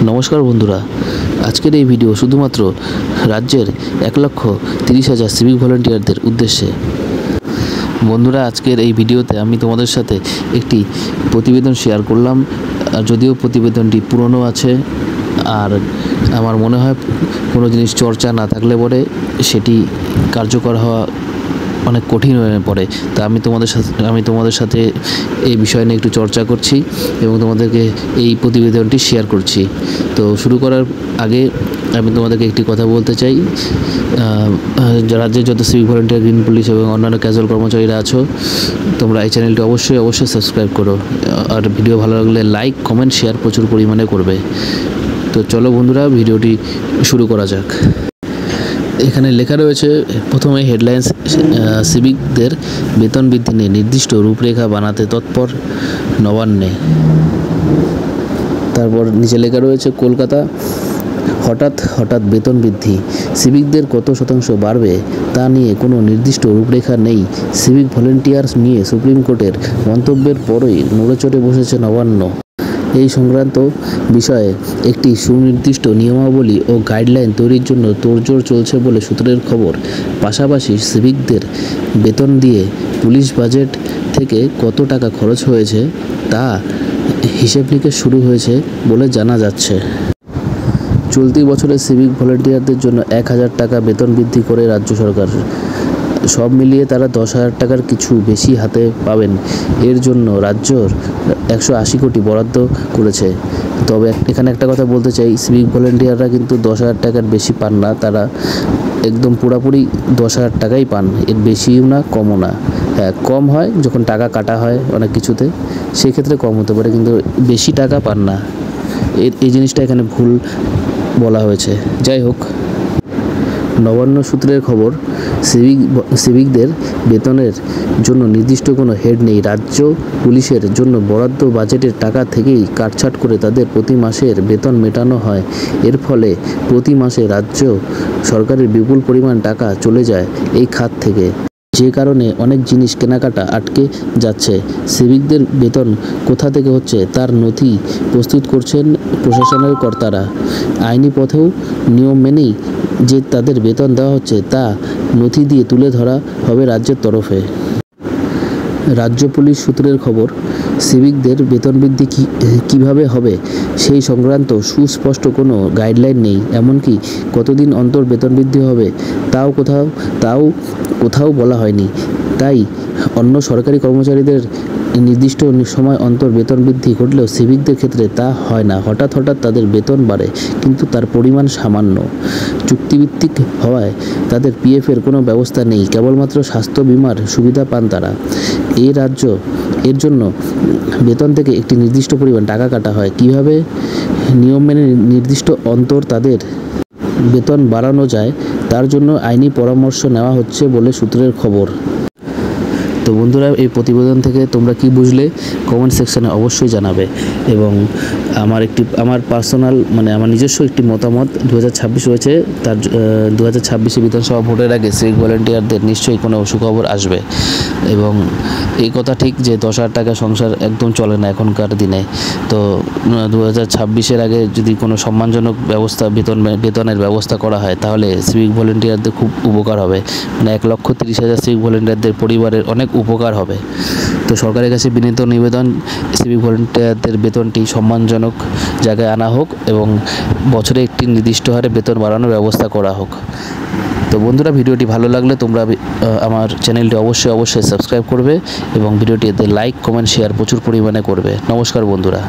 নমস্কার বন্ধুরা, আজকের এই ভিডিও শুধুমাত্র রাজ্যের 1,30,000 সিভিক ভলেন্টিয়ারদের উদ্দেশ্যে। বন্ধুরা, আজকের এই ভিডিওতে আমি তোমাদের সাথে একটি প্রতিবেদন শেয়ার করলাম। যদিও প্রতিবেদনটি পুরনো আছে, আর আমার মনে হয় কোনো জিনিস চর্চা না থাকলে পরে সেটি কার্যকর হওয়া অনেক কঠিন হয়ে পড়ে। তা আমি তোমাদের সাথে এই বিষয় নিয়ে একটু চর্চা করছি এবং তোমাদেরকে এই প্রতিবেদনটি শেয়ার করছি। তো শুরু করার আগে আমি তোমাদেরকে একটি কথা বলতে চাই। রাজ্যের যত সিভিক ভলেন্টিয়ার, গ্রিন পুলিশ এবং অন্যান্য ক্যাজুয়াল কর্মচারীরা আছো, তোমরা এই চ্যানেলটি অবশ্যই সাবস্ক্রাইব করো, আর ভিডিও ভালো লাগলে লাইক, কমেন্ট, শেয়ার প্রচুর পরিমাণে করবে। তো চলো বন্ধুরা, ভিডিওটি শুরু করা যাক। এখানে লেখা রয়েছে প্রথমে হেডলাইন্স: সিভিকদের বেতন বৃদ্ধি নিয়ে নির্দিষ্ট রূপরেখা বানাতে তৎপর নবান্নে। তারপর নিচে লেখা রয়েছে কলকাতা, হঠাৎ বেতন বৃদ্ধি, সিভিকদের কত শতাংশ বাড়বে তা নিয়ে কোনো নির্দিষ্ট রূপরেখা নেই। সিভিক ভলেন্টিয়ার্স নিয়ে সুপ্রিম কোর্টের মন্তব্যের পরই নড়েচড়ে বসেছে নবান্ন। এই সংক্রান্ত বিষয়ে একটি সুনির্দিষ্ট নিয়মাবলী ও গাইডলাইন তৈরির জন্য তোড়জোড় চলছে বলে সূত্রের খবর। পাশাপাশি সিভিকদের বেতন দিয়ে পুলিশ বাজেট থেকে কত টাকা খরচ হয়েছে তা হিসেব নিকেশ শুরু হয়েছে বলে জানা যাচ্ছে। চলতি বছরে সিভিক ভলেন্টিয়ারদের জন্য 1,000 টাকা বেতন বৃদ্ধি করে রাজ্য সরকার। সব মিলিয়ে তারা 10,000 টাকার কিছু বেশি হাতে পাবেন। এর জন্য রাজ্যর 180 কোটি বরাদ্দ করেছে। তবে এখানে একটা কথা বলতে চাই, সিভিক ভলেন্টিয়াররা কিন্তু 10,000 টাকার বেশি পান না। তারা একদম পুরোপুরি 10,000 টাকাই পান, এর বেশিও না কমও না। হ্যাঁ, কম হয় যখন টাকা কাটা হয় অনেক কিছুতে, সেক্ষেত্রে কম হতে পারে, কিন্তু বেশি টাকা পান না। এই জিনিসটা এখানে ভুল বলা হয়েছে। যাই হোক, নবান্ন সূত্রের খবর, সিভিকদের বেতনের জন্য নির্দিষ্ট কোনো হেড নেই। রাজ্য পুলিশের জন্য বরাদ্দ বাজেটের টাকা থেকেই কাটছাঁট করে তাদের প্রতি মাসের বেতন মেটানো হয়। এর ফলে প্রতি মাসে রাজ্য সরকারের বিপুল পরিমাণ টাকা চলে যায় এই খাত থেকে, যে কারণে অনেক জিনিস কেনাকাটা আটকে যাচ্ছে। সিভিকদের বেতন কোথা থেকে হচ্ছে তার নথি প্রস্তুত করছেন প্রশাসনের কর্তারা। আইনি পথেও নিয়ম মেনেই যে তাদের বেতন দেওয়া হচ্ছে তা নথি দিয়ে তুলে ধরা হবে রাজ্যের তরফে। রাজ্য পুলিশ সূত্রের খবর, সিভিকদের বেতন বৃদ্ধি কীভাবে হবে সেই সংক্রান্ত সুস্পষ্ট কোনো গাইডলাইন নেই। এমনকি কতদিন অন্তর বেতন বৃদ্ধি হবে তাও কোথাও বলা হয়নি। তাই অন্য সরকারি কর্মচারীদের নির্দিষ্ট সময় অন্তর বেতন বৃদ্ধি ঘটলেও সিভিকদের ক্ষেত্রে তা হয় না। হঠাৎ তাদের বেতন বাড়ে, কিন্তু তার পরিমাণ সামান্য। চুক্তিভিত্তিক হওয়ায় তাদের পিএফের কোনো ব্যবস্থা নেই, কেবলমাত্র স্বাস্থ্য বিমার সুবিধা পান তারা। এর জন্য বেতন থেকে একটি নির্দিষ্ট পরিমাণ টাকা কাটা হয়। কিভাবে নিয়ম মেনে নির্দিষ্ট অন্তর তাদের বেতন বাড়ানো যায় তার জন্য আইনি পরামর্শ নেওয়া হচ্ছে বলে সূত্রের খবর। তো বন্ধুরা, এই প্রতিবেদন থেকে তোমরা কি বুঝলে কমেন্ট সেকশানে অবশ্যই জানাবে। এবং আমার পার্সোনাল আমার নিজস্ব একটি মতামত 2026 রয়েছে, তার 2026 বিধানসভা ভোটের আগে সিভিক ভলেন্টিয়ারদের নিশ্চয়ই কোনো সুখবর আসবে। এবং এই কথা ঠিক যে 10,000 টাকা সংসার একদম চলে না এখনকার দিনে। তো 2026-এর আগে যদি কোনো সম্মানজনক বেতনের ব্যবস্থা করা হয় তাহলে সিভিক ভলেন্টিয়ারদের খুব উপকার হবে। 1,30,000 সিভিক ভলেন্টিয়ারদের পরিবারের অনেক উপকার হবে। তো সরকারের কাছে বিনীত নিবেদন, সিভিক ভলেন্টিয়ারদের বেতনটি সম্মানজনক জায়গায় আনা হোক এবং বছরে একটি নির্দিষ্ট হারে বেতন বাড়ানোর ব্যবস্থা করা হোক। তো বন্ধুরা, ভিডিওটি ভালো লাগলে তোমরা আমার চ্যানেলটি অবশ্যই সাবস্ক্রাইব করবে এবং ভিডিওটিতে লাইক, কমেন্ট, শেয়ার প্রচুর পরিমাণে করবে। নমস্কার বন্ধুরা।